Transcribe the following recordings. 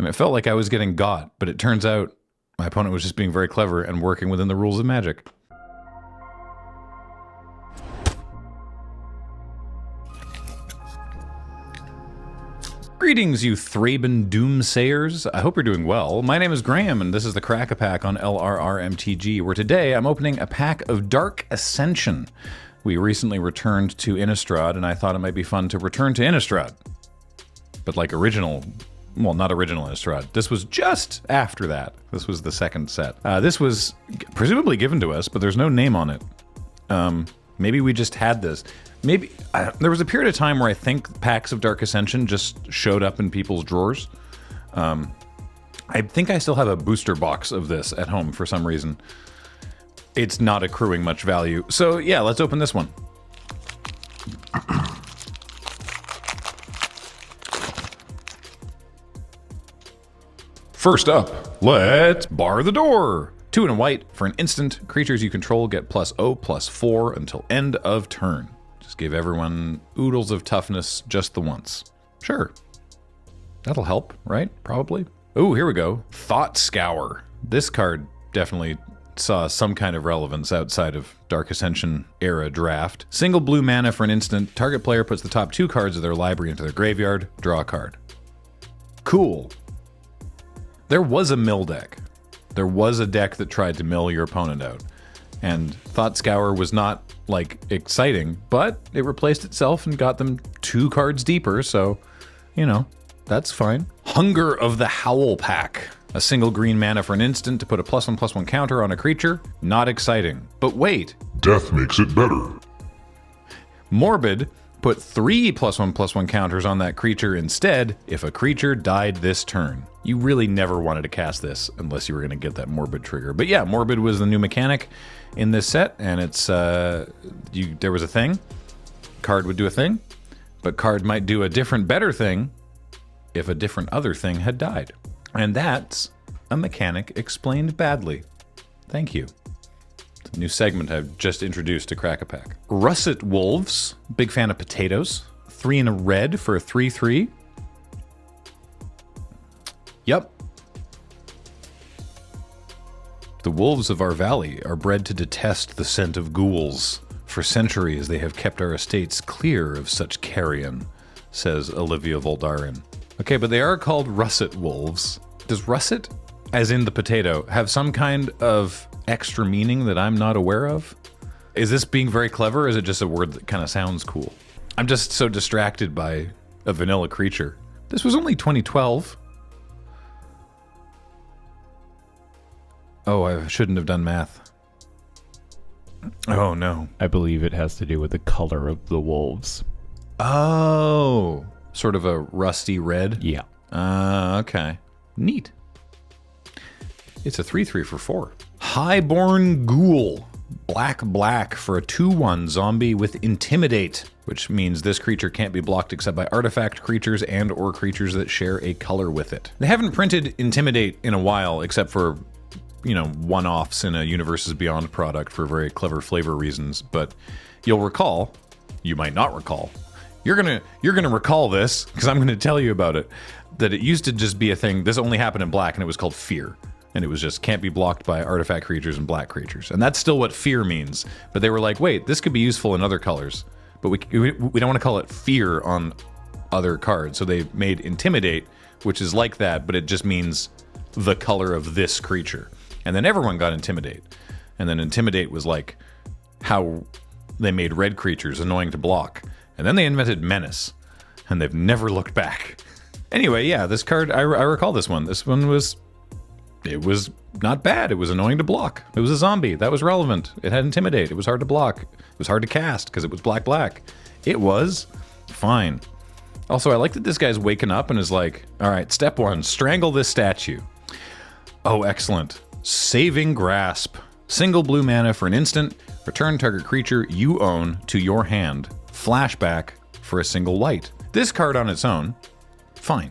And it felt like I was getting got, but it turns out my opponent was just being very clever and working within the rules of Magic. Greetings, you Thraben Doomsayers. I hope you're doing well. My name is Graham, and this is the Crack-A-Pack on LRRMTG, where today I'm opening a pack of Dark Ascension. We recently returned to Innistrad, and I thought it might be fun to return to Innistrad. But like original... Well, not original Innistrad. This was just after that. This was the second set. This was presumably given to us, but there's no name on it. Maybe we just had this. Maybe there was a period of time where I think packs of Dark Ascension just showed up in people's drawers. I think I still have a booster box of this at home for some reason. It's not accruing much value. So yeah, let's open this one. First up, let's bar the door. 2 and a white. For an instant, creatures you control get +0/+4 until end of turn. Just give everyone oodles of toughness just the once. Sure. That'll help, right? Probably. Oh, here we go. Thought Scour. This card definitely saw some kind of relevance outside of Dark Ascension era draft. Single blue mana for an instant. Target player puts the top 2 cards of their library into their graveyard. Draw a card. Cool. There was a mill deck. There was a deck that tried to mill your opponent out. And Thought Scour was not, like, exciting, but it replaced itself and got them 2 cards deeper, so, you know, that's fine. Hunger of the Howl Pack. A single green mana for an instant to put a +1/+1 counter on a creature. Not exciting. But wait. Death makes it better. Morbid. Put 3 +1/+1 counters on that creature instead if a creature died this turn. You really never wanted to cast this unless you were going to get that Morbid trigger. But yeah, Morbid was the new mechanic in this set, and it's there was a thing. Card would do a thing, but card might do a different, better thing if a different other thing had died. And that's a mechanic explained badly. Thank you. It's a new segment I've just introduced to Crack-A-Pack. Russet Wolves, big fan of potatoes. 3 and a red for a 3/3. Yep. The wolves of our valley are bred to detest the scent of ghouls. For centuries they have kept our estates clear of such carrion, says Olivia Voldaren. Okay, but they are called russet wolves. Does russet, as in the potato, have some kind of extra meaning that I'm not aware of? Is this being very clever, or is it just a word that kind of sounds cool? I'm just so distracted by a vanilla creature. This was only 2012. Oh, I shouldn't have done math. Oh, no. I believe it has to do with the color of the wolves. Oh, sort of a rusty red? Yeah. Okay. Neat. It's a 3/3 for 4. Highborn Ghoul. Black for a 2/1 zombie with Intimidate, which means this creature can't be blocked except by artifact creatures and or creatures that share a color with it. They haven't printed Intimidate in a while, except for, you know, one-offs in a Universes Beyond product for very clever flavor reasons, but you'll recall, you might not recall, you're gonna recall this, because I'm gonna tell you about it, that it used to just be a thing. This only happened in black, and it was called Fear. And it was just can't be blocked by artifact creatures and black creatures. And that's still what Fear means. But they were like, wait, this could be useful in other colors. But we don't want to call it Fear on other cards. So they made Intimidate, which is like that, but it just means the color of this creature. And then everyone got Intimidate. And then Intimidate was like how they made red creatures annoying to block. And then they invented Menace. And they've never looked back. Anyway, yeah, this card, I recall this one. This one was... It was not bad. It was annoying to block. It was a zombie. That was relevant. It had Intimidate. It was hard to block. It was hard to cast because it was black. It was fine. Also, I like that this guy's waking up and is like, all right, step 1, strangle this statue. Oh, excellent. Saving Grasp. Single blue mana for an instant. Return target creature you own to your hand. Flashback for a single white. This card on its own, fine.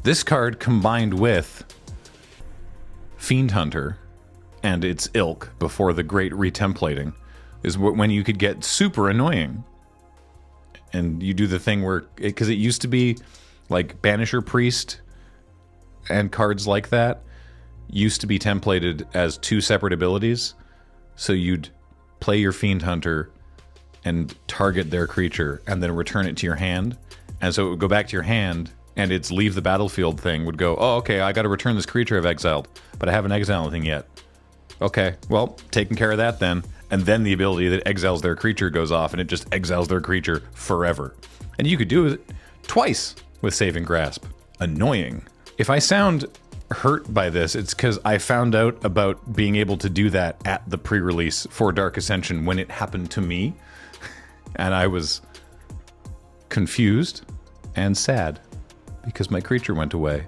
This card combined with Fiend Hunter and its ilk before the great retemplating is when you could get super annoying. And you do the thing where, because it used to be like Banisher Priest and cards like that used to be templated as 2 separate abilities. So you'd play your Fiend Hunter and target their creature and then return it to your hand. And so it would go back to your hand, and its leave the battlefield thing would go, oh, okay, I got to return this creature I've exiled, but I haven't exiled anything yet. Okay, well, taking care of that then. And then the ability that exiles their creature goes off, and it just exiles their creature forever. And you could do it twice with Saving Grasp. Annoying. If I sound hurt by this, it's because I found out about being able to do that at the pre-release for Dark Ascension when it happened to me. And I was confused and sad because my creature went away.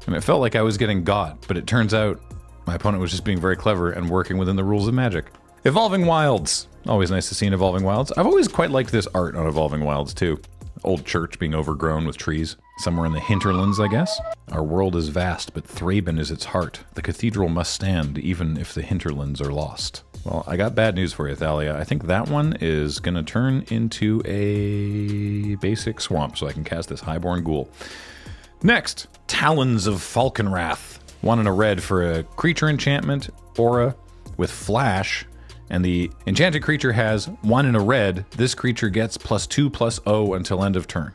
And it felt like I was getting got, but it turns out my opponent was just being very clever and working within the rules of Magic. Evolving Wilds. Always nice to see an Evolving Wilds. I've always quite liked this art on Evolving Wilds too. Old church being overgrown with trees. Somewhere in the hinterlands, I guess. Our world is vast, but Thraben is its heart. The cathedral must stand, even if the hinterlands are lost. Well, I got bad news for you, Thalia. I think that one is going to turn into a basic swamp, so I can cast this Highborn Ghoul. Next, Talons of Falconwrath. 1 and a red for a creature enchantment, aura, with flash. And the enchanted creature has 1 and a red. This creature gets +2/+0 until end of turn.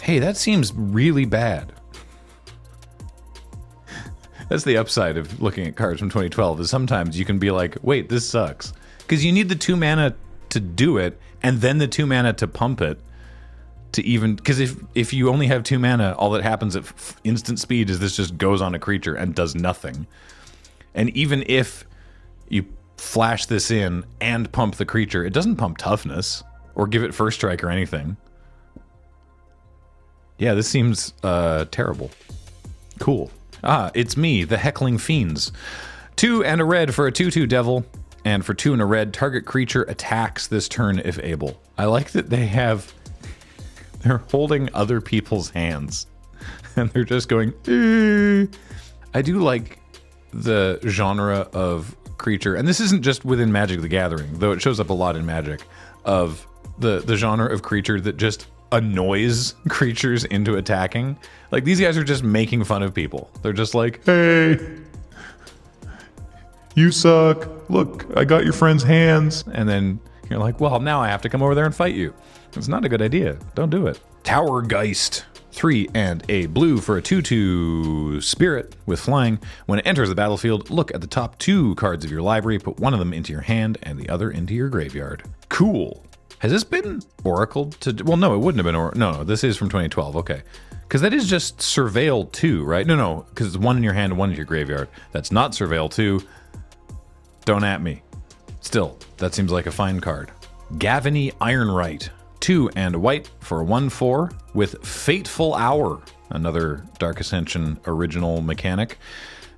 Hey, that seems really bad. That's the upside of looking at cards from 2012, is sometimes you can be like, wait, this sucks. Because you need the 2 mana to do it, and then the 2 mana to pump it. To even, because if you only have 2 mana, all that happens at instant speed is this just goes on a creature and does nothing. And even if you flash this in and pump the creature, it doesn't pump toughness or give it first strike or anything. Yeah, this seems terrible. Cool. Ah, it's me, the Heckling Fiends. 2 and a red for a 2/2 devil, and for 2 and a red, target creature attacks this turn if able. I like that they're holding other people's hands, and they're just going, I do like the genre of creature, and this isn't just within Magic the Gathering, though it shows up a lot in Magic, of the genre of creature that just annoys creatures into attacking. Like, these guys are just making fun of people. They're just like, hey, you suck. Look, I got your friend's hands. And then you're like, well, now I have to come over there and fight you. It's not a good idea. Don't do it. Towergeist. 3 and a blue for a 2/2 spirit with flying. When it enters the battlefield, look at the top 2 cards of your library, put 1 of them into your hand and the other into your graveyard. Cool. Has this been oracled to... Well, no, it wouldn't have been... No, this is from 2012. Okay. Because that is just Surveil 2, right? No, because it's 1 in your hand and 1 in your graveyard. That's not Surveil 2. Don't at me. Still, that seems like a fine card. Gavany Ironwright. 2 and a white for a 1/4 with Fateful Hour, another Dark Ascension original mechanic.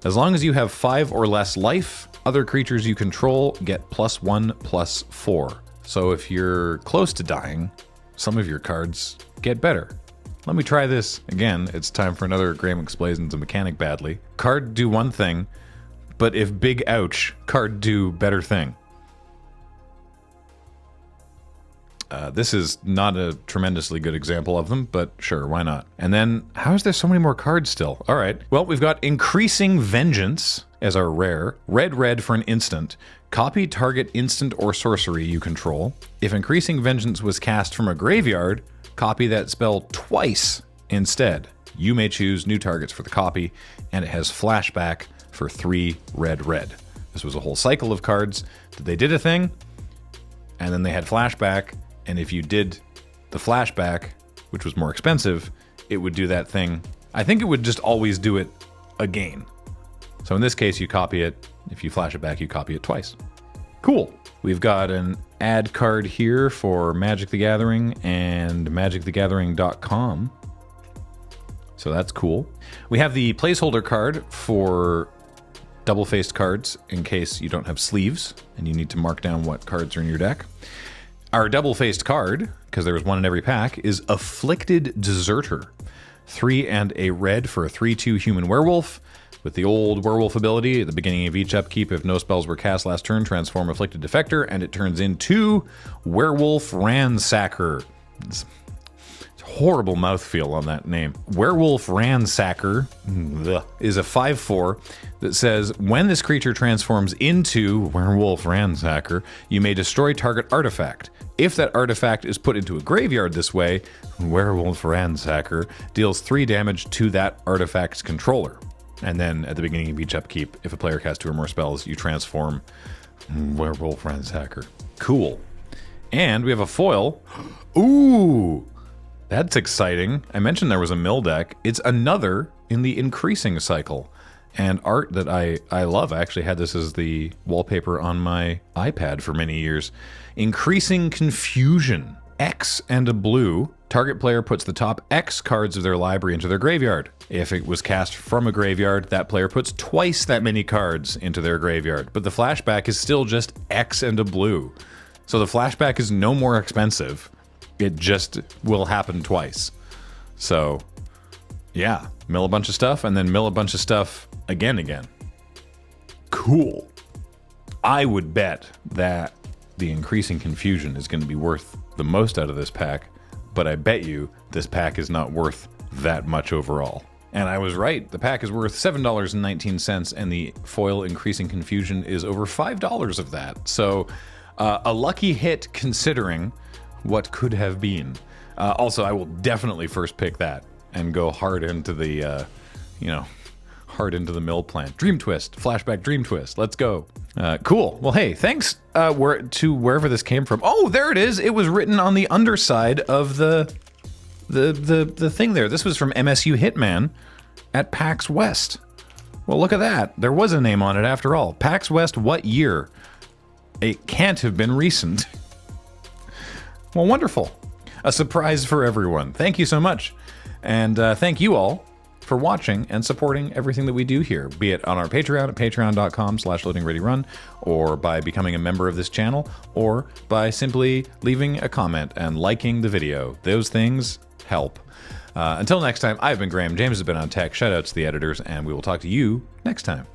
As long as you have 5 or less life, other creatures you control get +1/+4. So if you're close to dying, some of your cards get better. Let me try this again. It's time for another Graham explains the mechanic badly. Card do one thing, but if big ouch, card do better thing. This is not a tremendously good example of them, but sure, why not? And then, how is there so many more cards still? All right. Well, we've got Increasing Vengeance as our rare. Red for an instant. Copy target instant or sorcery you control. If Increasing Vengeance was cast from a graveyard, copy that spell twice instead. You may choose new targets for the copy, and it has flashback for 3 red. This was a whole cycle of cards that they did a thing, and then they had flashback. And if you did the flashback, which was more expensive, it would do that thing. I think it would just always do it again. So in this case, you copy it. If you flash it back, you copy it twice. Cool. We've got an ad card here for Magic the Gathering and magicthegathering.com. So that's cool. We have the placeholder card for double-faced cards in case you don't have sleeves and you need to mark down what cards are in your deck. Our double-faced card, because there was 1 in every pack, is Afflicted Deserter. 3 and a red for a 3/2 human werewolf. With the old werewolf ability, at the beginning of each upkeep, if no spells were cast last turn, transform Afflicted Defector, and it turns into Werewolf Ransacker. It's Horrible mouthfeel on that name. Werewolf Ransacker is a 5/4 that says, when this creature transforms into Werewolf Ransacker, you may destroy target artifact. If that artifact is put into a graveyard this way, Werewolf Ransacker deals 3 damage to that artifact's controller. And then at the beginning of each upkeep, if a player casts 2 or more spells, you transform Werewolf Ransacker. Cool. And we have a foil. Ooh! That's exciting. I mentioned there was a mill deck. It's another in the increasing cycle. And art that I love. I actually had this as the wallpaper on my iPad for many years. Increasing Confusion. X and a blue. Target player puts the top X cards of their library into their graveyard. If it was cast from a graveyard, that player puts twice that many cards into their graveyard. But the flashback is still just X and a blue. So the flashback is no more expensive. It just will happen twice. So, yeah, mill a bunch of stuff and then mill a bunch of stuff again. Cool. I would bet that the Increasing Confusion is going to be worth the most out of this pack, but I bet you this pack is not worth that much overall. And I was right. The pack is worth $7.19, and the foil Increasing Confusion is over $5 of that. So, a lucky hit considering what could have been. Also, I will definitely first pick that and go hard into the, hard into the mill plant. Dream Twist, flashback Dream Twist. Let's go. Cool. Well, hey, thanks to wherever this came from. Oh, there it is. It was written on the underside of the thing there. This was from MSU Hitman at PAX West. Well, look at that. There was a name on it after all. PAX West, what year? It can't have been recent. Well, wonderful. A surprise for everyone. Thank you so much. And thank you all for watching and supporting everything that we do here, be it on our Patreon at patreon.com/loadingreadyrun, or by becoming a member of this channel, or by simply leaving a comment and liking the video. Those things help. Until next time, I've been Graham. James has been on tech. Shout out to the editors, and we will talk to you next time.